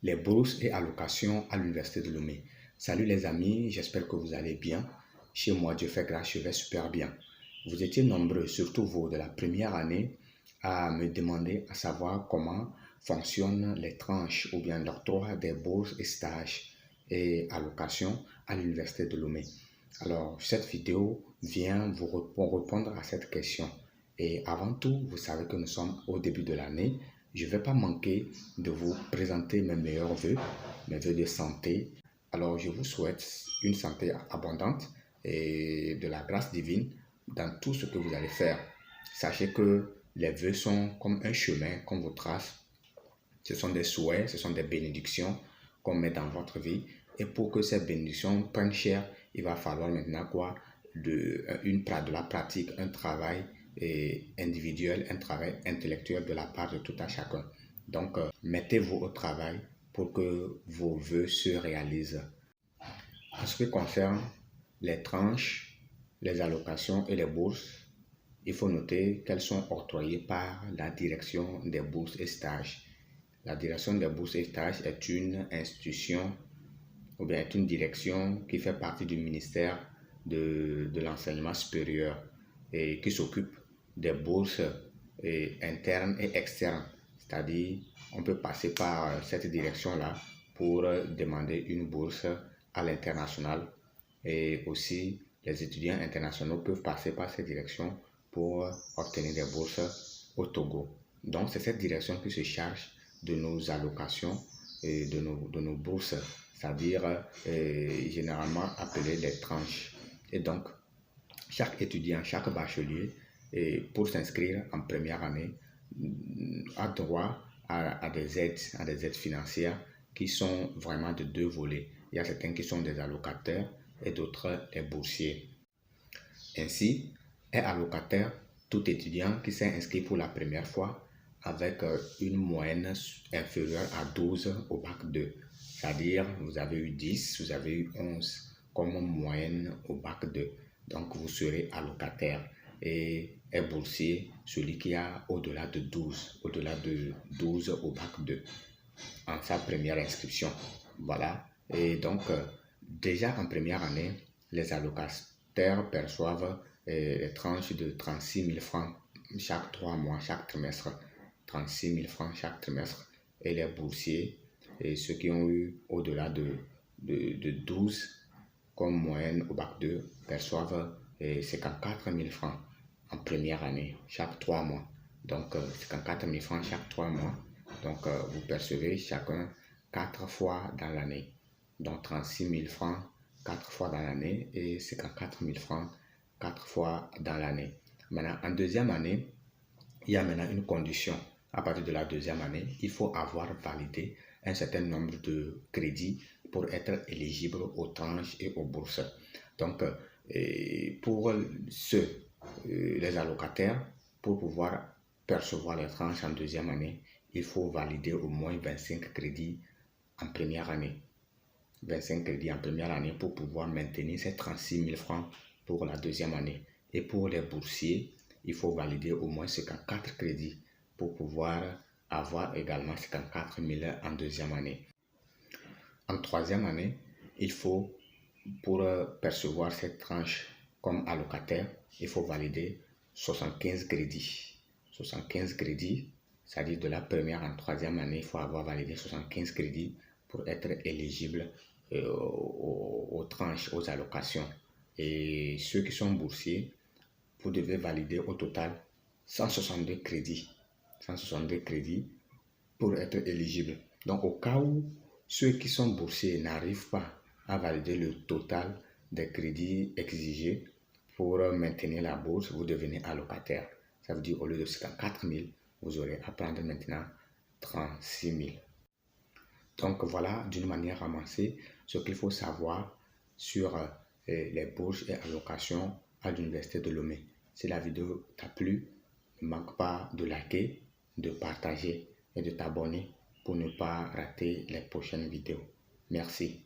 les bourses et allocations à l'Université de Lomé. Salut les amis, j'espère que vous allez bien. Chez moi, Dieu fait grâce, je vais super bien. Vous étiez nombreux, surtout vous, de la première année, à me demander à savoir comment fonctionnent les tranches ou bien l'octroi des bourses et stages et allocations à l'Université de Lomé. Alors, cette vidéo vient vous répondre à cette question. Et avant tout, vous savez que nous sommes au début de l'année. Je ne vais pas manquer de vous présenter mes meilleurs vœux, mes vœux de santé. Alors, je vous souhaite une santé abondante et de la grâce divine dans tout ce que vous allez faire. Sachez que les vœux sont comme un chemin qu'on vous trace. Ce sont des souhaits, ce sont des bénédictions qu'on met dans votre vie. Et pour que ces bénédictions prennent chair, il va falloir maintenant quoi? De la pratique, un travail individuel, un travail intellectuel de la part de tout à chacun. Donc, mettez-vous au travail pour que vos vœux se réalisent. En ce qui concerne les tranches, les allocations et les bourses, il faut noter qu'elles sont octroyées par la direction des bourses et stages. La direction des bourses et stages est une institution ou bien est une direction qui fait partie du ministère de l'enseignement supérieur et qui s'occupe des bourses internes et externes. C'est-à-dire, on peut passer par cette direction-là pour demander une bourse à l'international et aussi les étudiants internationaux peuvent passer par cette direction pour obtenir des bourses au Togo. Donc, c'est cette direction qui se charge de nos allocations et de nos bourses, c'est-à-dire généralement appelées les tranches. Et donc, chaque étudiant, chaque bachelier, pour s'inscrire en première année, a droit à des aides financières qui sont vraiment de deux volets. Il y a certains qui sont des allocataires et d'autres des boursiers. Ainsi, est allocataire tout étudiant qui s'est inscrit pour la première fois avec une moyenne inférieure à 12 au bac 2. C'est-à-dire, vous avez eu 10, vous avez eu 11 comme moyenne au bac 2. Donc, vous serez allocataire et est boursier celui qui a au-delà de 12 au bac 2 en sa première inscription. Voilà. Et donc, déjà en première année, les allocataires perçoivent les tranches de 36 000 francs chaque 3 mois, chaque trimestre. 36 000 francs chaque trimestre. Et les boursiers, et ceux qui ont eu au-delà de 12 comme moyenne au bac 2, perçoivent 54 000 francs en première année, chaque 3 mois. Donc, 54 000 francs chaque 3 mois. Donc, vous percevez chacun 4 fois dans l'année. Donc, 36 000 francs 4 fois dans l'année et 54 000 francs 4 fois dans l'année. Maintenant, en deuxième année, il y a maintenant une condition. À partir de la deuxième année, il faut avoir validé un certain nombre de crédits pour être éligible aux tranches et aux bourses. Donc, pour ceux, les allocataires, pour pouvoir percevoir les tranches en deuxième année, il faut valider au moins 25 crédits en première année. 25 crédits en première année pour pouvoir maintenir ces 36 000 francs pour la deuxième année. Et pour les boursiers, il faut valider au moins 54 crédits pour pouvoir avoir également 54 000 en deuxième année. En troisième année, il faut, pour percevoir cette tranche comme allocataire, il faut valider 75 crédits. 75 crédits, c'est-à-dire de la première en troisième année, il faut avoir validé 75 crédits pour être éligible aux tranches, aux allocations. Et ceux qui sont boursiers, vous devez valider au total 162 crédits. 162 crédits pour être éligible. Donc, au cas où ceux qui sont boursiers n'arrivent pas à valider le total des crédits exigés pour maintenir la bourse, vous devenez allocataire. Ça veut dire au lieu de 54 000, vous aurez à prendre maintenant 36 000. Donc voilà, d'une manière avancée, ce qu'il faut savoir sur les bourses et allocations à l'Université de Lomé. Si la vidéo t'a plu, ne manque pas de liker, de partager et de t'abonner pour ne pas rater les prochaines vidéos. Merci.